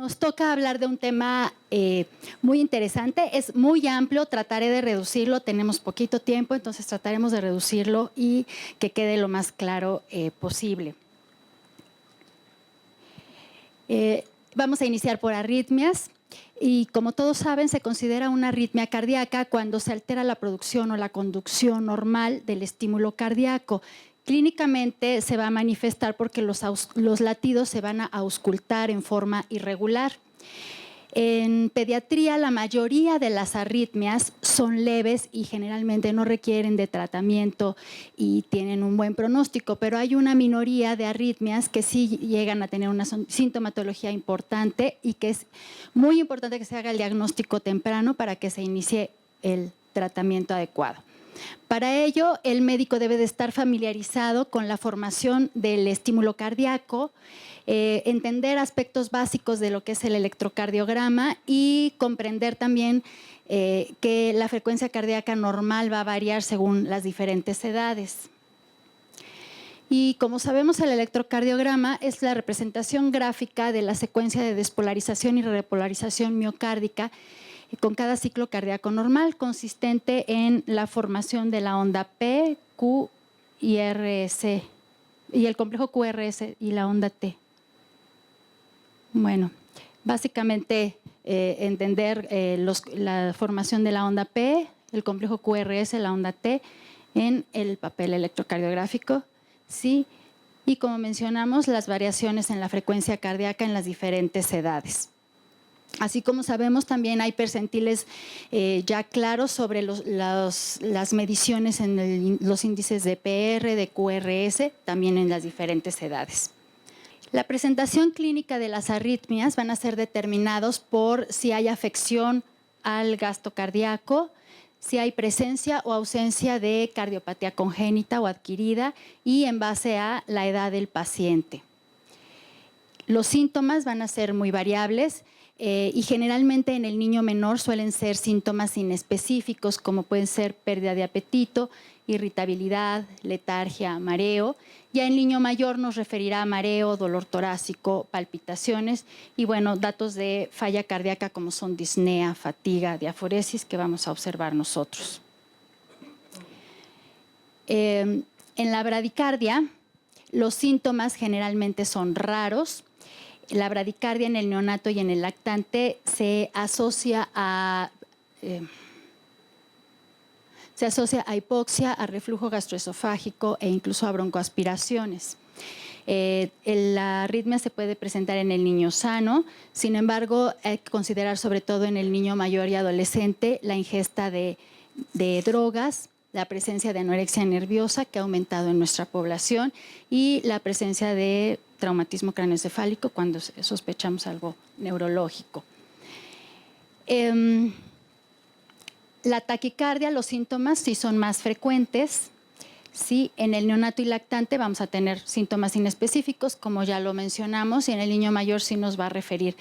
nos toca hablar de un tema muy interesante, es muy amplio, trataré de reducirlo, tenemos poquito tiempo, entonces trataremos de reducirlo y que quede lo más claro posible. Vamos a iniciar por arritmias y como todos saben se considera una arritmia cardíaca cuando se altera la producción o la conducción normal del estímulo cardíaco. Clínicamente se va a manifestar porque los latidos se van a auscultar en forma irregular. En pediatría la mayoría de las arritmias son leves y generalmente no requieren de tratamiento y tienen un buen pronóstico, pero hay una minoría de arritmias que sí llegan a tener una sintomatología importante y que es muy importante que se haga el diagnóstico temprano para que se inicie el tratamiento adecuado. Para ello, el médico debe de estar familiarizado con la formación del estímulo cardíaco, entender aspectos básicos de lo que es el electrocardiograma y comprender también que la frecuencia cardíaca normal va a variar según las diferentes edades. Y como sabemos, el electrocardiograma es la representación gráfica de la secuencia de despolarización y repolarización miocárdica con cada ciclo cardíaco normal, consistente en la formación de la onda P, Q y RS, y el complejo QRS y la onda T. Bueno, básicamente entender la formación de la onda P, el complejo QRS, la onda T, en el papel electrocardiográfico, ¿sí? Y como mencionamos, las variaciones en la frecuencia cardíaca en las diferentes edades. Así como sabemos, también hay percentiles ya claros sobre las mediciones en los índices de PR, de QRS, también en las diferentes edades. La presentación clínica de las arritmias van a ser determinados por si hay afección al gasto cardíaco, si hay presencia o ausencia de cardiopatía congénita o adquirida y en base a la edad del paciente. Los síntomas van a ser muy variables. Y generalmente en el niño menor suelen ser síntomas inespecíficos como pueden ser pérdida de apetito, irritabilidad, letargia, mareo. Ya el niño mayor nos referirá a mareo, dolor torácico, palpitaciones y bueno, datos de falla cardíaca como son disnea, fatiga, diaforesis que vamos a observar nosotros. En la bradicardia los síntomas generalmente son raros. La bradicardia en el neonato y en el lactante se asocia a hipoxia, a reflujo gastroesofágico e incluso a broncoaspiraciones. La arritmia se puede presentar en el niño sano, sin embargo, hay que considerar sobre todo en el niño mayor y adolescente la ingesta de drogas, la presencia de anorexia nerviosa que ha aumentado en nuestra población y la presencia de traumatismo craneoencefálico cuando sospechamos algo neurológico. La taquicardia, los síntomas sí son más frecuentes. Sí, en el neonato y lactante vamos a tener síntomas inespecíficos, como ya lo mencionamos, y en el niño mayor sí nos va a referir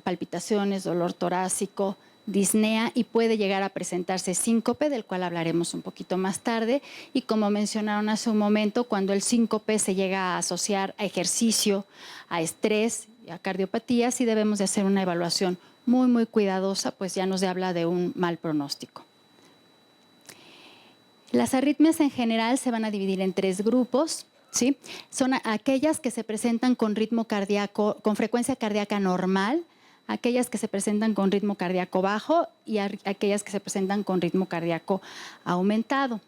palpitaciones, dolor torácico, disnea y puede llegar a presentarse síncope, del cual hablaremos un poquito más tarde. Y como mencionaron hace un momento, cuando el síncope se llega a asociar a ejercicio, a estrés, a cardiopatía, sí debemos de hacer una evaluación muy cuidadosa, pues ya nos habla de un mal pronóstico. Las arritmias en general se van a dividir en tres grupos, ¿sí? Son aquellas que se presentan con ritmo cardíaco, con frecuencia cardíaca normal, aquellas que se presentan con ritmo cardíaco bajo y aquellas que se presentan con ritmo cardíaco aumentado.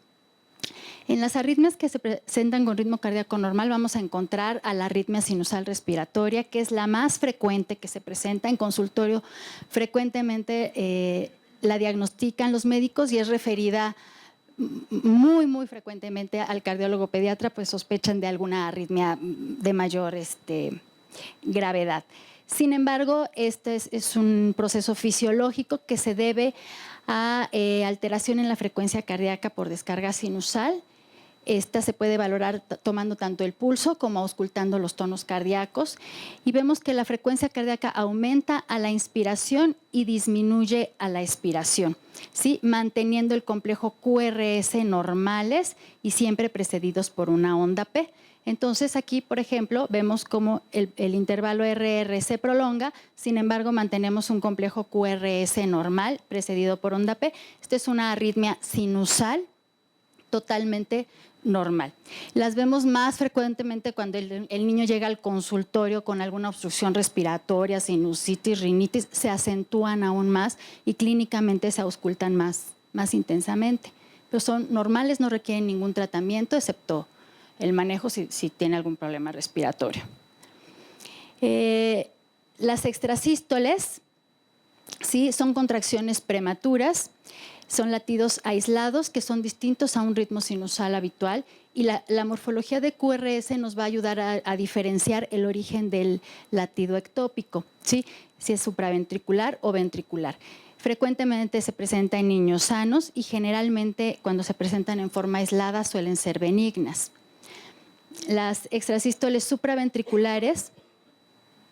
En las arritmias que se presentan con ritmo cardíaco normal vamos a encontrar a la arritmia sinusal respiratoria, que es la más frecuente que se presenta en consultorio. Frecuentemente la diagnostican los médicos y es referida muy frecuentemente al cardiólogo pediatra, pues sospechan de alguna arritmia de mayor gravedad. Sin embargo, este es un proceso fisiológico que se debe a alteración en la frecuencia cardíaca por descarga sinusal Esta se puede valorar tomando tanto el pulso como auscultando los tonos cardíacos y vemos que la frecuencia cardíaca aumenta a la inspiración y disminuye a la expiración, ¿sí? Manteniendo el complejo QRS normales y siempre precedidos por una onda P. Entonces aquí, por ejemplo, vemos cómo el intervalo RR se prolonga, sin embargo mantenemos un complejo QRS normal precedido por onda P. Esta es una arritmia sinusal totalmente normal. Las vemos más frecuentemente cuando el niño llega al consultorio con alguna obstrucción respiratoria, sinusitis, rinitis, se acentúan aún más y clínicamente se auscultan más intensamente. Pero son normales, no requieren ningún tratamiento, excepto el manejo si tiene algún problema respiratorio. Las extrasístoles, ¿sí? Son contracciones prematuras. Son latidos aislados que son distintos a un ritmo sinusal habitual y la morfología de QRS nos va a ayudar a diferenciar el origen del latido ectópico, ¿sí? Si es supraventricular o ventricular. Frecuentemente se presenta en niños sanos y generalmente cuando se presentan en forma aislada suelen ser benignas. Las extrasístoles supraventriculares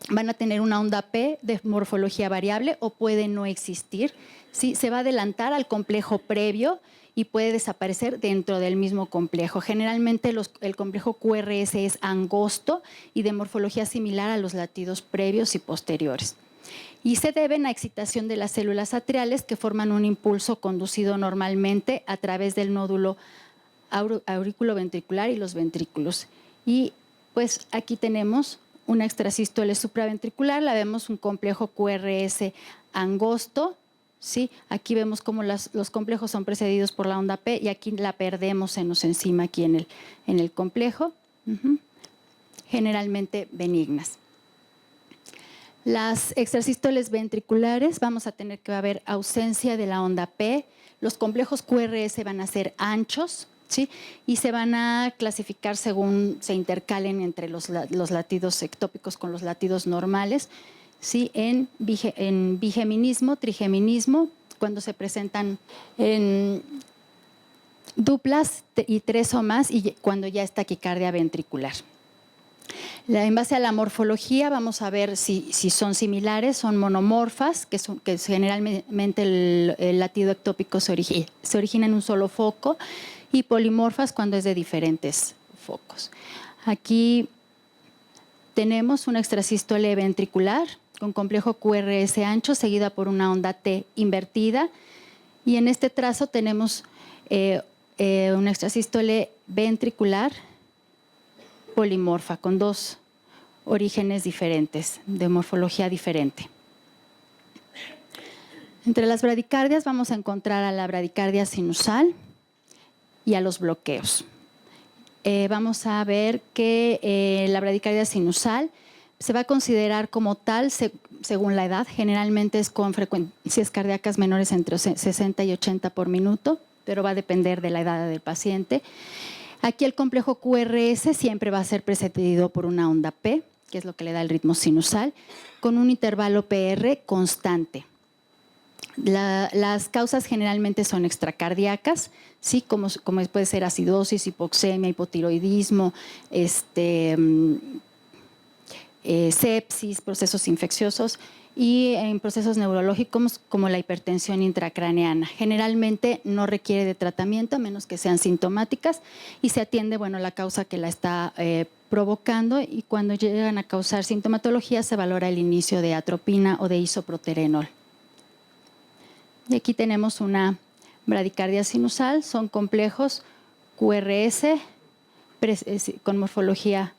van a tener una onda P de morfología variable o puede no existir. ¿Sí? Se va a adelantar al complejo previo y puede desaparecer dentro del mismo complejo. Generalmente el complejo QRS es angosto y de morfología similar a los latidos previos y posteriores. Y se deben a excitación de las células atriales que forman un impulso conducido normalmente a través del nódulo auriculoventricular y los ventrículos. Y pues aquí tenemos una extrasístole supraventricular, la vemos un complejo QRS angosto, ¿sí? Aquí vemos cómo los complejos son precedidos por la onda P y aquí la perdemos, se nos encima aquí en el complejo, generalmente benignas. Las extrasístoles ventriculares vamos a tener que haber ausencia de la onda P, los complejos QRS van a ser anchos, ¿sí? Y se van a clasificar según se intercalen entre los latidos ectópicos con los latidos normales, ¿sí? En bigeminismo, trigeminismo, cuando se presentan en duplas y 3 o más y cuando ya es taquicardia ventricular. En base a la morfología vamos a ver si son similares, son monomorfas, que generalmente el latido ectópico se origina en un solo foco, y polimorfas cuando es de diferentes focos. Aquí tenemos una extrasístole ventricular con complejo QRS ancho seguida por una onda T invertida y en este trazo tenemos una extrasístole ventricular polimorfa con 2 orígenes diferentes, de morfología diferente. Entre las bradicardias vamos a encontrar a la bradicardia sinusal y a los bloqueos. Vamos a ver que la bradicardia sinusal se va a considerar como tal según la edad, generalmente es con frecuencias cardíacas menores entre 60 y 80 por minuto, pero va a depender de la edad del paciente. Aquí el complejo QRS siempre va a ser precedido por una onda P, que es lo que le da el ritmo sinusal, con un intervalo PR constante. Las causas generalmente son extracardíacas, ¿sí? como puede ser acidosis, hipoxemia, hipotiroidismo, sepsis, procesos infecciosos y en procesos neurológicos como la hipertensión intracraneana. Generalmente no requiere de tratamiento a menos que sean sintomáticas y se atiende la causa que la está provocando y cuando llegan a causar sintomatología se valora el inicio de atropina o de isoproterenol. Y aquí tenemos una bradicardia sinusal, son complejos QRS con morfología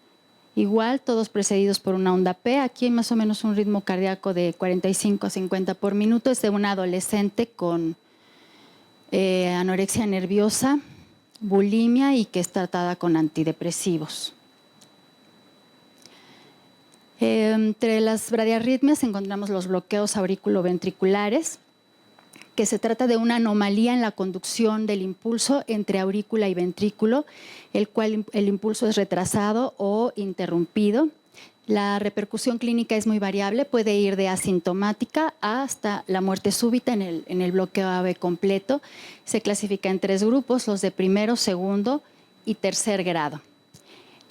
igual, todos precedidos por una onda P. Aquí hay más o menos un ritmo cardíaco de 45 a 50 por minuto, es de una adolescente con anorexia nerviosa, bulimia y que es tratada con antidepresivos. Entre las bradiarritmias encontramos los bloqueos auriculoventriculares, que se trata de una anomalía en la conducción del impulso entre aurícula y ventrículo, el cual el impulso es retrasado o interrumpido. La repercusión clínica es muy variable, puede ir de asintomática hasta la muerte súbita en el bloqueo AV completo. Se clasifica en 3 grupos, los de primero, segundo y tercer grado.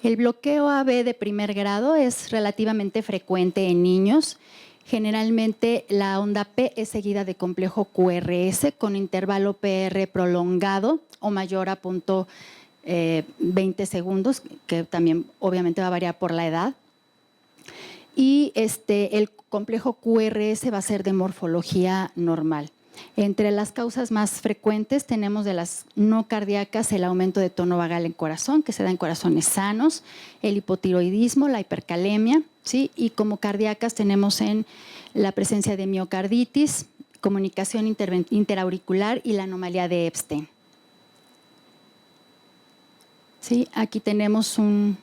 El bloqueo AB de primer grado es relativamente frecuente en niños. Generalmente la onda P es seguida de complejo QRS con intervalo PR prolongado o mayor a 0.20 segundos, que también obviamente va a variar por la edad. Y el complejo QRS va a ser de morfología normal. Entre las causas más frecuentes tenemos de las no cardíacas el aumento de tono vagal en corazón, que se da en corazones sanos, el hipotiroidismo, la hipercalemia, ¿sí? Y como cardíacas tenemos en la presencia de miocarditis, comunicación interauricular y la anomalía de Epstein. ¿Sí? Aquí tenemos un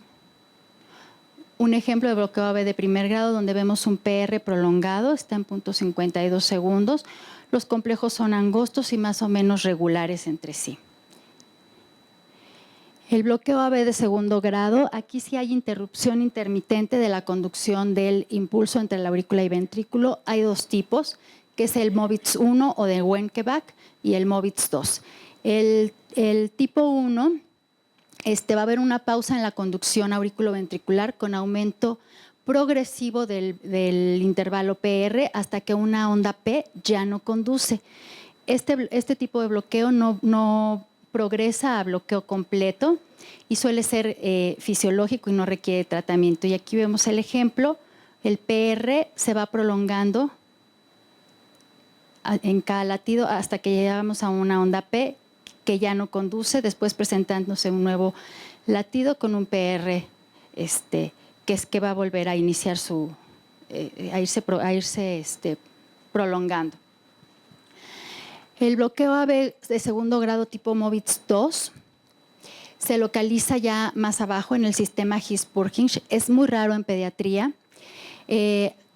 ejemplo de bloqueo AB de primer grado donde vemos un PR prolongado, está en 0.52 segundos. Los complejos son angostos y más o menos regulares entre sí. El bloqueo AB de segundo grado, aquí sí hay interrupción intermitente de la conducción del impulso entre la aurícula y ventrículo. Hay dos tipos, que es el Movitz 1 o de Wenckebach y el Movitz 2. El tipo 1 va a haber una pausa en la conducción auriculoventricular con aumento progresivo del intervalo PR hasta que una onda P ya no conduce. Este tipo de bloqueo no progresa a bloqueo completo y suele ser fisiológico y no requiere tratamiento. Y aquí vemos el ejemplo, el PR se va prolongando en cada latido hasta que llegamos a una onda P que ya no conduce, después presentándose un nuevo latido con un PR que va a volver a iniciar a irse prolongando. El bloqueo AB de segundo grado tipo Movitz 2 se localiza ya más abajo en el sistema His-Purkinje. Es muy raro en pediatría.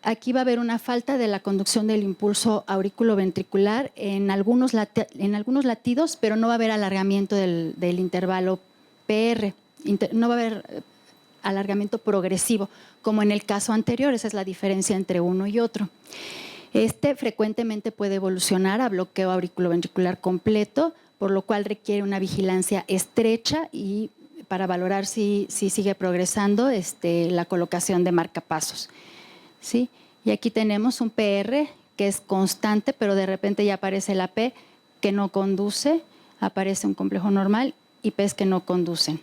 Aquí va a haber una falta de la conducción del impulso auriculoventricular en algunos latidos, pero no va a haber alargamiento del intervalo PR. No va a haber alargamiento progresivo, como en el caso anterior. Esa es la diferencia entre uno y otro. Frecuentemente puede evolucionar a bloqueo auriculoventricular completo, por lo cual requiere una vigilancia estrecha y para valorar si sigue progresando la colocación de marcapasos. ¿Sí? Y aquí tenemos un PR que es constante, pero de repente ya aparece la P que no conduce, aparece un complejo normal y P's que no conducen.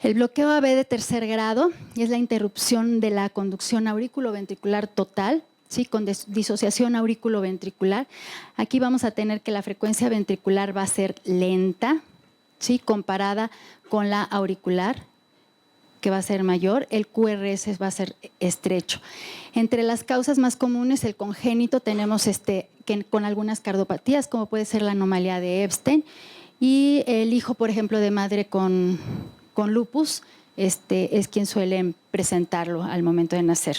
El bloqueo AB de tercer grado es la interrupción de la conducción auriculoventricular total, ¿sí? Con disociación auriculoventricular. Aquí vamos a tener que la frecuencia ventricular va a ser lenta, ¿sí? Comparada con la auricular, que va a ser mayor, el QRS va a ser estrecho. Entre las causas más comunes, el congénito, tenemos que con algunas cardiopatías, como puede ser la anomalía de Epstein, y el hijo, por ejemplo, de madre con lupus, es quien suele presentarlo al momento de nacer.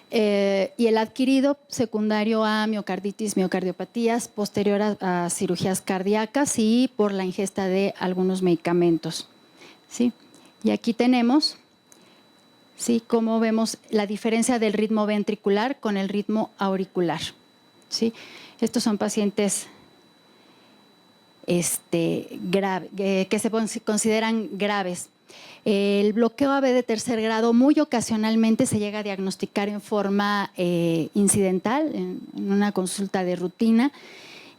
Y el adquirido secundario a miocarditis, miocardiopatías, posterior a cirugías cardíacas y por la ingesta de algunos medicamentos. ¿Sí? Y aquí tenemos, ¿sí?, cómo vemos la diferencia del ritmo ventricular con el ritmo auricular. ¿Sí? Estos son pacientes que se consideran graves. El bloqueo AB de tercer grado muy ocasionalmente se llega a diagnosticar en forma incidental, en una consulta de rutina,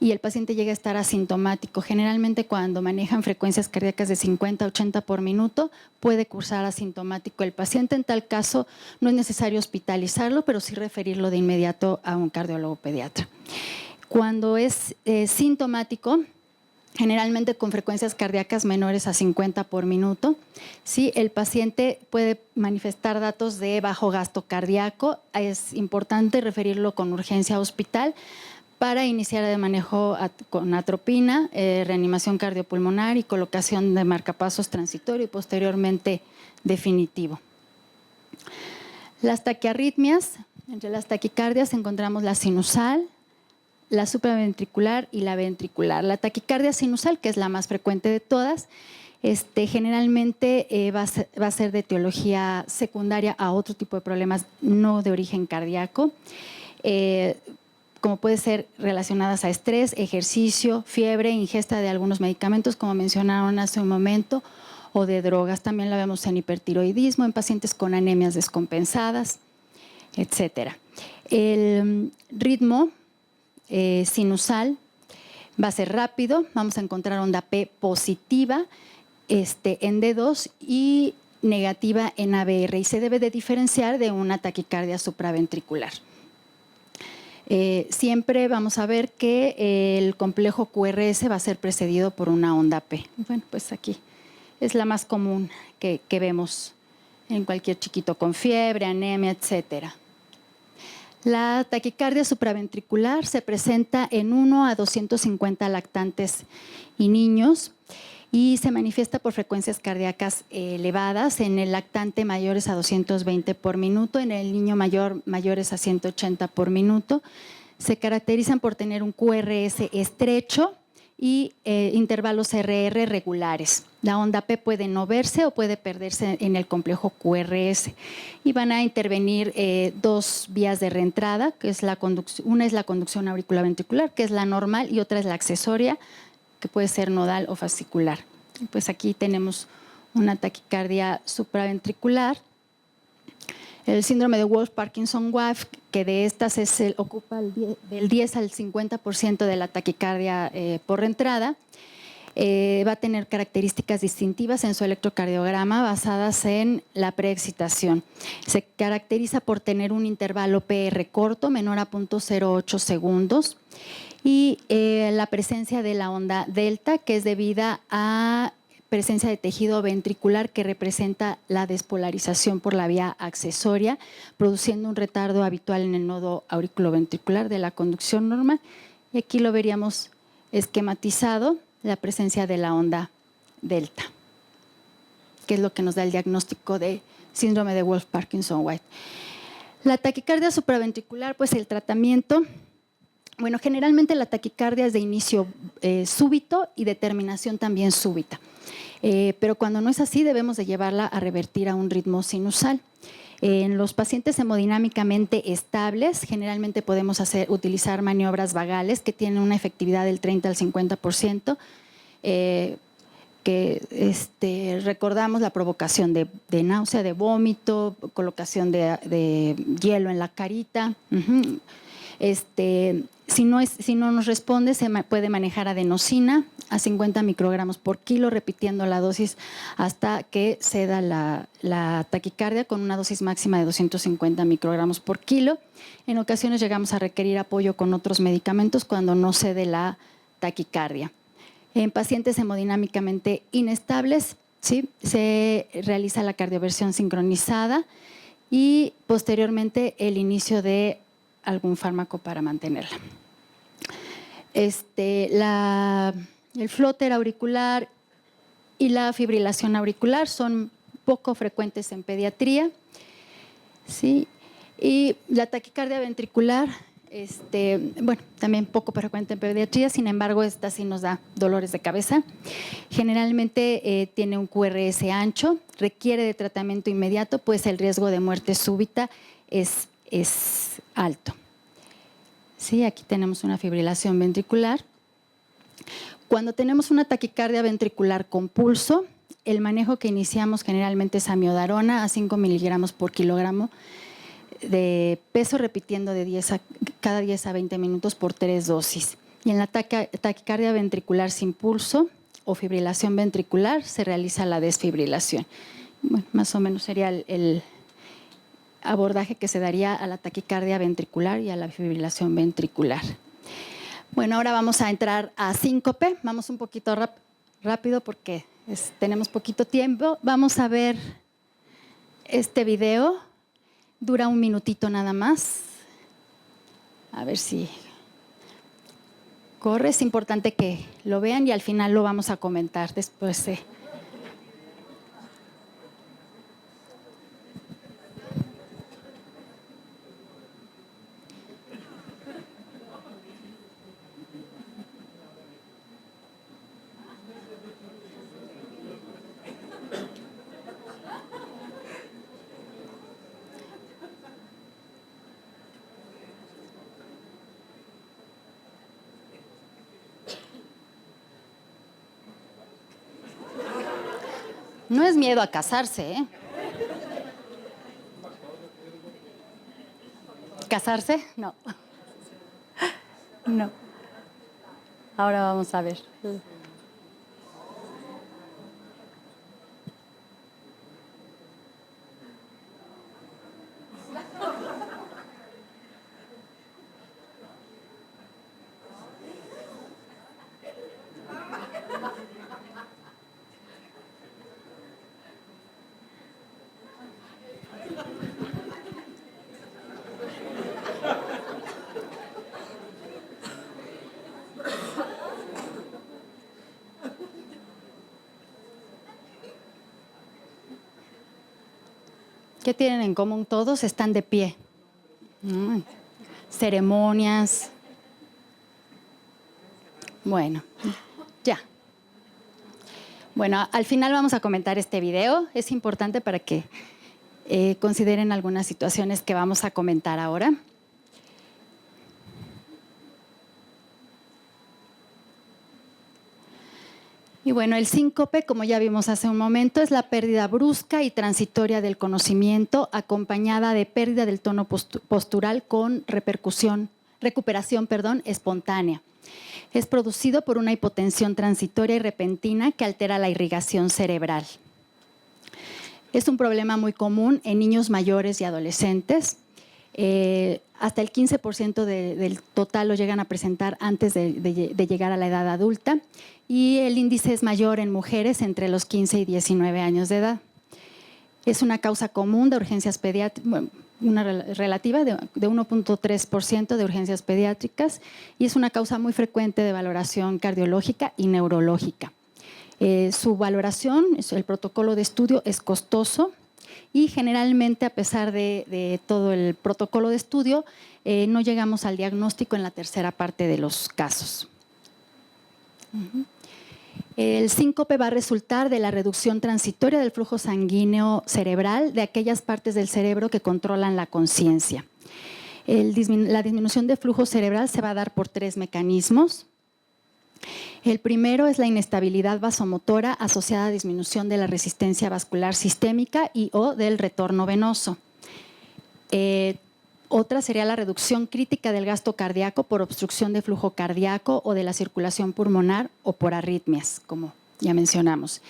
y el paciente llega a estar asintomático. Generalmente cuando manejan frecuencias cardíacas de 50 a 80 por minuto, puede cursar asintomático el paciente. En tal caso no es necesario hospitalizarlo, pero sí referirlo de inmediato a un cardiólogo pediatra. Cuando es sintomático, generalmente con frecuencias cardíacas menores a 50 por minuto, ¿sí? El paciente puede manifestar datos de bajo gasto cardíaco. Es importante referirlo con urgencia a hospital para iniciar el manejo con atropina, reanimación cardiopulmonar y colocación de marcapasos transitorio y posteriormente definitivo. Las taquiarritmias, entre las taquicardias encontramos la sinusal, la supraventricular y la ventricular. La taquicardia sinusal, que es la más frecuente de todas, generalmente va a ser de etiología secundaria a otro tipo de problemas no de origen cardíaco. como puede ser relacionadas a estrés, ejercicio, fiebre, ingesta de algunos medicamentos, como mencionaron hace un momento, o de drogas. También la vemos en hipertiroidismo, en pacientes con anemias descompensadas, etcétera. El ritmo sinusal va a ser rápido, vamos a encontrar onda P positiva en D2 y negativa en ABR, y se debe de diferenciar de una taquicardia supraventricular. Siempre vamos a ver que el complejo QRS va a ser precedido por una onda P. Bueno, pues aquí es la más común que vemos en cualquier chiquito con fiebre, anemia, etcétera. La taquicardia supraventricular se presenta en 1 a 250 lactantes y niños y se manifiesta por frecuencias cardíacas elevadas en el lactante mayores a 220 por minuto, en el niño mayor mayores a 180 por minuto. Se caracterizan por tener un QRS estrecho y intervalos RR regulares. La onda P puede no verse o puede perderse en el complejo QRS. Y van a intervenir dos vías de reentrada, que es una es la conducción auriculoventricular, que es la normal, y otra es la accesoria, que puede ser nodal o fascicular. Pues aquí tenemos una taquicardia supraventricular. El síndrome de Wolff-Parkinson-White, que de estas ocupa del 10 al 50% de la taquicardia por reentrada, va a tener características distintivas en su electrocardiograma basadas en la preexcitación. Se caracteriza por tener un intervalo PR corto, menor a 0.08 segundos, y la presencia de la onda delta, que es debida a presencia de tejido ventricular que representa la despolarización por la vía accesoria, produciendo un retardo habitual en el nodo auriculoventricular de la conducción normal. Y aquí lo veríamos esquematizado, la presencia de la onda delta, que es lo que nos da el diagnóstico de síndrome de Wolff-Parkinson-White. La taquicardia supraventricular, pues el tratamiento, bueno, generalmente la taquicardia es de inicio súbito y de terminación también súbita. Pero cuando no es así, debemos de llevarla a revertir a un ritmo sinusal. En los pacientes hemodinámicamente estables, generalmente podemos utilizar maniobras vagales que tienen una efectividad del 30 al 50%, que recordamos la provocación de náusea, de vómito, colocación de hielo en la carita. Si no nos responde, se puede manejar adenosina a 50 microgramos por kilo, repitiendo la dosis hasta que ceda la taquicardia con una dosis máxima de 250 microgramos por kilo. En ocasiones llegamos a requerir apoyo con otros medicamentos cuando no cede la taquicardia. En pacientes hemodinámicamente inestables, ¿sí?, se realiza la cardioversión sincronizada y posteriormente el inicio de algún fármaco para mantenerla. El flóter auricular y la fibrilación auricular son poco frecuentes en pediatría, ¿sí? Y la taquicardia ventricular, bueno, también poco frecuente en pediatría, sin embargo, esta sí nos da dolores de cabeza. Generalmente tiene un QRS ancho, requiere de tratamiento inmediato, pues el riesgo de muerte súbita es alto. Sí, aquí tenemos una fibrilación ventricular. Cuando tenemos una taquicardia ventricular con pulso, el manejo que iniciamos generalmente es amiodarona a 5 miligramos por kilogramo de peso, repitiendo cada 10 a 20 minutos por 3 dosis. Y en la taquicardia ventricular sin pulso o fibrilación ventricular se realiza la desfibrilación. Bueno, más o menos sería el abordaje que se daría a la taquicardia ventricular y a la fibrilación ventricular. Bueno, ahora vamos a entrar a síncope. Vamos un poquito rápido porque tenemos poquito tiempo. Vamos a ver este video. Dura un minutito nada más. A ver si corre. Es importante que lo vean y al final lo vamos a comentar después. No es miedo a casarse, ¿eh? ¿Casarse? No. No. Ahora vamos a ver. ¿Qué tienen en común todos? Están de pie. Ceremonias. Bueno, ya. Bueno, al final vamos a comentar este video. Es importante para que consideren algunas situaciones que vamos a comentar ahora. Y bueno, el síncope, como ya vimos hace un momento, es la pérdida brusca y transitoria del conocimiento, acompañada de pérdida del tono postural con recuperación, espontánea. Es producido por una hipotensión transitoria y repentina que altera la irrigación cerebral. Es un problema muy común en niños mayores y adolescentes. Hasta el 15% del total lo llegan a presentar antes de llegar a la edad adulta, y el índice es mayor en mujeres entre los 15 y 19 años de edad. Es una causa común de urgencias pediátricas, bueno, una relativa de 1.3% de urgencias pediátricas, y es una causa muy frecuente de valoración cardiológica y neurológica. Su valoración, el protocolo de estudio, es costoso. Y generalmente, a pesar de todo el protocolo de estudio, no llegamos al diagnóstico en la tercera parte de los casos. El síncope va a resultar de la reducción transitoria del flujo sanguíneo cerebral de aquellas partes del cerebro que controlan la conciencia. La disminución de flujo cerebral se va a dar por 3 mecanismos. El primero es la inestabilidad vasomotora asociada a disminución de la resistencia vascular sistémica y o del retorno venoso. Otra sería la reducción crítica del gasto cardíaco por obstrucción de flujo cardíaco o de la circulación pulmonar o por arritmias, como ya mencionamos.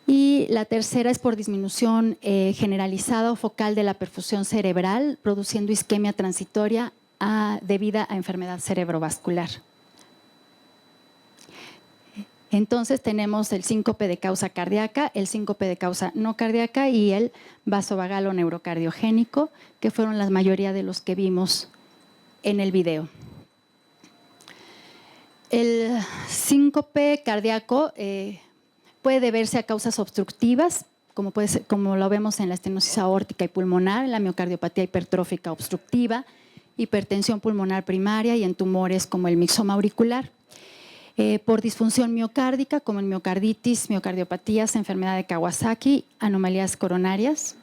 Y la tercera es por disminución generalizada o focal de la perfusión cerebral, produciendo isquemia transitoria debida a enfermedad cerebrovascular. Entonces tenemos el síncope de causa cardíaca, el síncope de causa no cardíaca y el vasovagal o neurocardiogénico, que fueron la mayoría de los que vimos en el video. El síncope cardíaco puede deberse a causas obstructivas, como lo vemos en la estenosis aórtica y pulmonar, en la miocardiopatía hipertrófica obstructiva, hipertensión pulmonar primaria y en tumores como el mixoma auricular. Por disfunción miocárdica, como en miocarditis, miocardiopatías, enfermedad de Kawasaki, anomalías coronarias,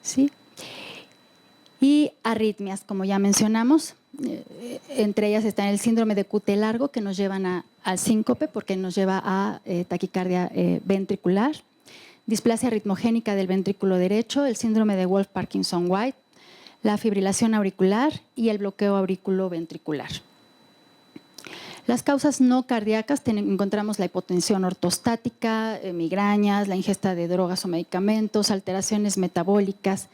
¿sí? Y arritmias, como ya mencionamos. Entre ellas están el síndrome de QT largo, que nos llevan al síncope porque nos lleva a taquicardia ventricular, displasia ritmogénica del ventrículo derecho, el síndrome de Wolff-Parkinson-White, la fibrilación auricular y el bloqueo auriculoventricular. Las causas no cardíacas encontramos la hipotensión ortostática, migrañas, la ingesta de drogas o medicamentos, alteraciones metabólicas,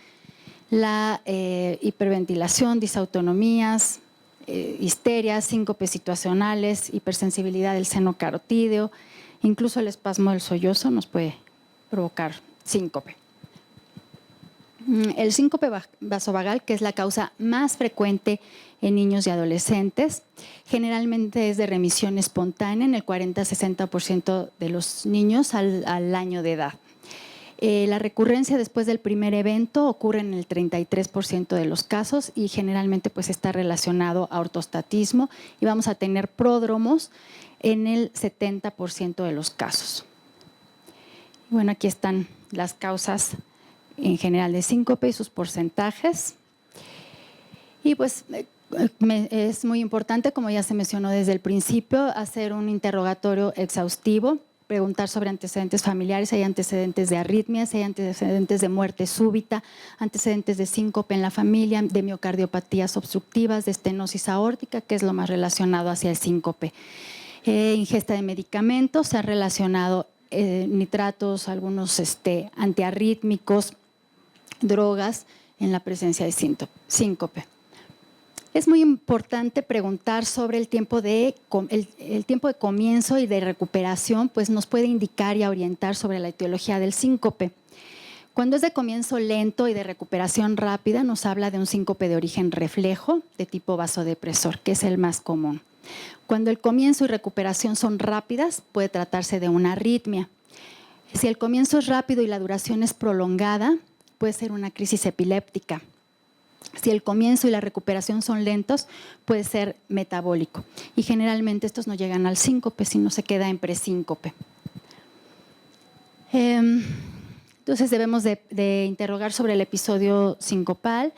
la hiperventilación, disautonomías, histerias, síncopes situacionales, hipersensibilidad del seno carotídeo, incluso el espasmo del sollozo nos puede provocar síncope. El síncope vasovagal, que es la causa más frecuente en niños y adolescentes, generalmente es de remisión espontánea en el 40-60% de los niños al año de edad. La recurrencia después del primer evento ocurre en el 33% de los casos y generalmente pues, está relacionado a ortostatismo, y vamos a tener pródromos en el 70% de los casos. Bueno, aquí están las causas en general de síncope y sus porcentajes. Y pues es muy importante, como ya se mencionó desde el principio, hacer un interrogatorio exhaustivo preguntar sobre antecedentes familiares, hay antecedentes de arritmias, hay antecedentes de muerte súbita, antecedentes de síncope en la familia, de miocardiopatías obstructivas, de estenosis aórtica, que es lo más relacionado hacia el síncope. Ingesta de medicamentos, se han relacionado nitratos, algunos antiarrítmicos, drogas en la presencia de síncope. Es muy importante preguntar sobre el tiempo de comienzo y de recuperación, pues nos puede indicar y orientar sobre la etiología del síncope. Cuando es de comienzo lento y de recuperación rápida, nos habla de un síncope de origen reflejo de tipo vasodepresor, que es el más común. Cuando el comienzo y recuperación son rápidas, puede tratarse de una arritmia. Si el comienzo es rápido y la duración es prolongada, puede ser una crisis epiléptica. Si el comienzo y la recuperación son lentos, puede ser metabólico. Y generalmente estos no llegan al síncope, sino se queda en presíncope. Entonces debemos de interrogar sobre el episodio sincopal.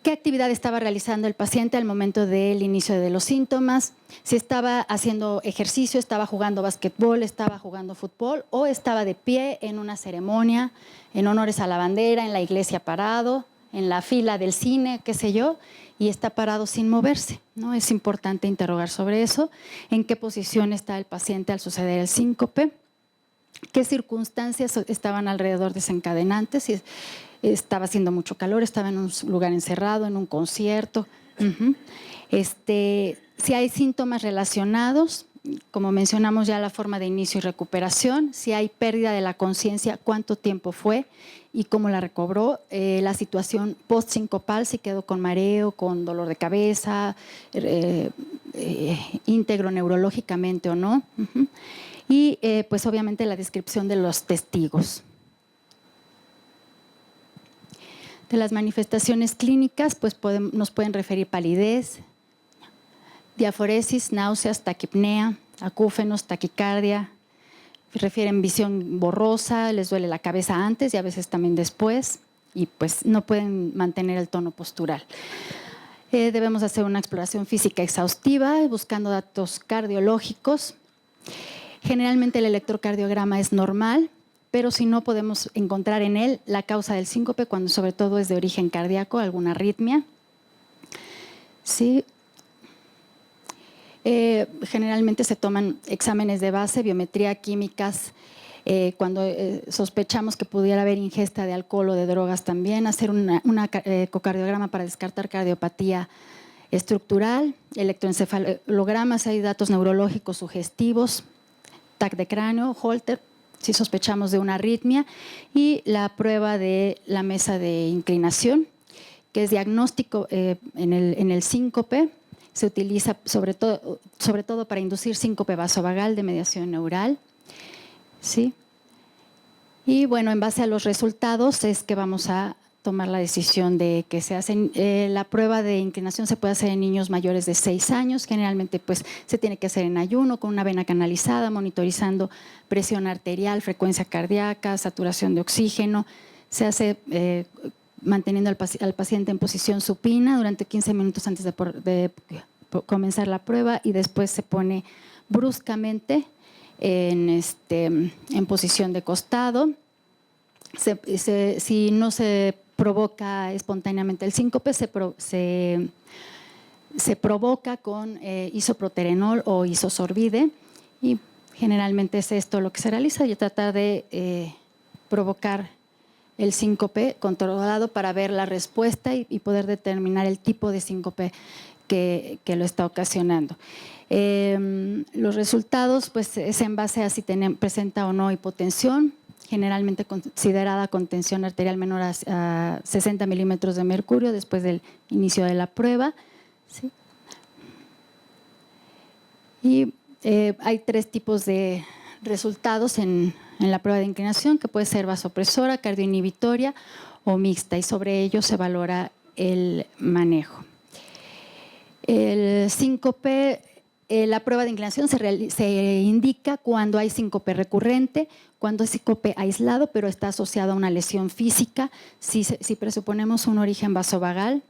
¿Qué actividad estaba realizando el paciente al momento del inicio de los síntomas? Si estaba haciendo ejercicio, estaba jugando basquetbol, estaba jugando fútbol o estaba de pie en una ceremonia, en honores a la bandera, en la iglesia parado, en la fila del cine, qué sé yo, y está parado sin moverse, ¿no? Es importante interrogar sobre eso. ¿En qué posición está el paciente al suceder el síncope? ¿Qué circunstancias estaban alrededor desencadenantes? Si estaba haciendo mucho calor, estaba en un lugar encerrado, en un concierto. Si hay síntomas relacionados, como mencionamos ya, la forma de inicio y recuperación, si hay pérdida de la conciencia, cuánto tiempo fue y cómo la recobró, la situación post-sincopal, si quedó con mareo, con dolor de cabeza, íntegro neurológicamente o no. Y pues obviamente la descripción de los testigos. De las manifestaciones clínicas, pues nos pueden referir palidez, diaforesis, náuseas, taquipnea, acúfenos, taquicardia, refieren visión borrosa, les duele la cabeza antes y a veces también después, y pues no pueden mantener el tono postural. Debemos hacer una exploración física exhaustiva, buscando datos cardiológicos. Generalmente el electrocardiograma es normal, pero si no, podemos encontrar en él la causa del síncope, cuando sobre todo es de origen cardíaco, alguna arritmia. Sí. Generalmente se toman exámenes de base, biometría, químicas, cuando sospechamos que pudiera haber ingesta de alcohol o de drogas también, hacer un ecocardiograma para descartar cardiopatía estructural, electroencefalogramas, hay datos neurológicos sugestivos, TAC de cráneo, Holter, si sospechamos de una arritmia, y la prueba de la mesa de inclinación, que es diagnóstico en el síncope. Se utiliza sobre todo para inducir síncope vasovagal de mediación neural. ¿Sí? Y bueno, en base a los resultados es que vamos a tomar la decisión de que se hace. La prueba de inclinación se puede hacer en niños mayores de 6 años. Generalmente pues, se tiene que hacer en ayuno, con una vena canalizada, monitorizando presión arterial, frecuencia cardíaca, saturación de oxígeno. Se hace manteniendo al paciente en posición supina durante 15 minutos antes de comenzar la prueba, y después se pone bruscamente en posición de costado. Si no se provoca espontáneamente el síncope, se provoca con isoproterenol o isosorbide, y generalmente es esto lo que se realiza, y trata de provocar el síncope controlado para ver la respuesta y poder determinar el tipo de síncope que lo está ocasionando. Los resultados pues, es en base a si presenta o no hipotensión, generalmente considerada con tensión arterial menor a 60 milímetros de mercurio después del inicio de la prueba. ¿Sí? Y hay 3 tipos de resultados en la prueba de inclinación, que puede ser vasopresora, cardioinhibitoria o mixta, y sobre ello se valora el manejo. El síncope, la prueba de inclinación se indica cuando hay síncope recurrente, cuando es síncope aislado, pero está asociado a una lesión física, si presuponemos un origen vasovagal,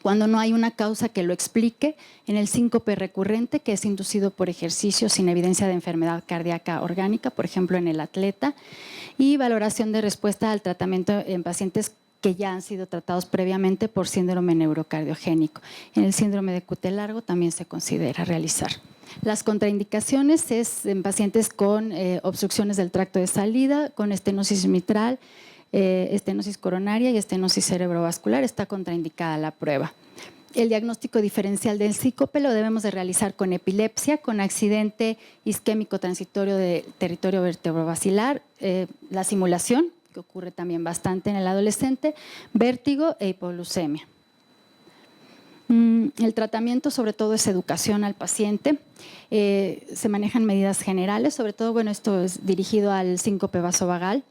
Cuando no hay una causa que lo explique, en el síncope recurrente, que es inducido por ejercicio sin evidencia de enfermedad cardíaca orgánica, por ejemplo en el atleta, y valoración de respuesta al tratamiento en pacientes que ya han sido tratados previamente por síndrome neurocardiogénico. En el síndrome de QT largo también se considera realizar. Las contraindicaciones es en pacientes con obstrucciones del tracto de salida, con estenosis mitral, estenosis coronaria y estenosis cerebrovascular. Está contraindicada la prueba. El diagnóstico diferencial del síncope lo debemos de realizar con epilepsia, con accidente isquémico transitorio de territorio vertebrobasilar, la simulación, que ocurre también bastante en el adolescente, vértigo e hipoglucemia. El tratamiento sobre todo es educación al paciente, se manejan medidas generales, sobre todo, bueno, esto es dirigido al síncope vasovagal.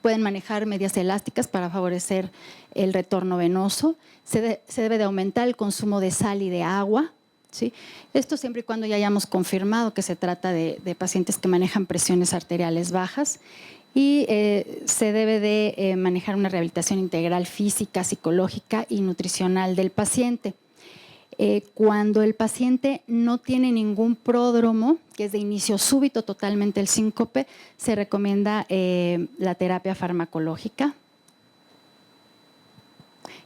Pueden manejar medidas elásticas para favorecer el retorno venoso. Se debe de aumentar el consumo de sal y de agua, ¿sí? Esto siempre y cuando ya hayamos confirmado que se trata de pacientes que manejan presiones arteriales bajas. Y se debe de manejar una rehabilitación integral física, psicológica y nutricional del paciente. Cuando el paciente no tiene ningún pródromo, que es de inicio súbito totalmente el síncope, se recomienda la terapia farmacológica,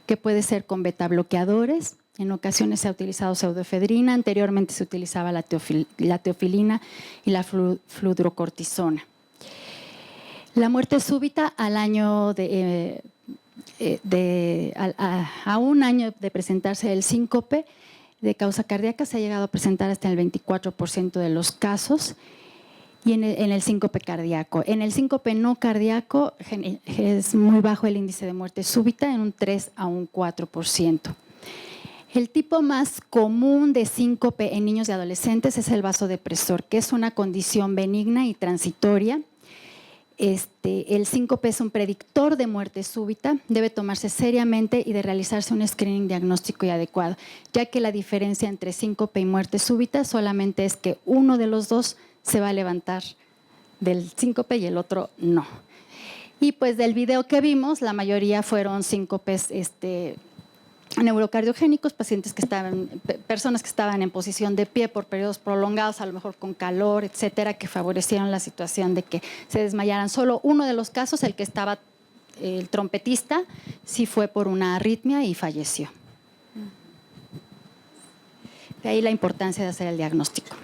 que puede ser con betabloqueadores. En ocasiones se ha utilizado pseudoefedrina, anteriormente se utilizaba la teofilina y la fludrocortisona. La muerte súbita al año a un año de presentarse el síncope de causa cardíaca se ha llegado a presentar hasta el 24% de los casos, y en el síncope cardíaco. En el síncope no cardíaco es muy bajo el índice de muerte súbita, en un 3 a un 4%. El tipo más común de síncope en niños y adolescentes es el vasodepresor, que es una condición benigna y transitoria. El síncope es un predictor de muerte súbita, debe tomarse seriamente y de realizarse un screening diagnóstico y adecuado, ya que la diferencia entre síncope y muerte súbita solamente es que uno de los dos se va a levantar del síncope y el otro no. Y pues del video que vimos, la mayoría fueron síncopes neurocardiogénicos, personas que estaban en posición de pie por periodos prolongados, a lo mejor con calor, etcétera, que favorecieron la situación de que se desmayaran. Solo uno de los casos, el que estaba el trompetista, sí fue por una arritmia y falleció. De ahí la importancia de hacer el diagnóstico.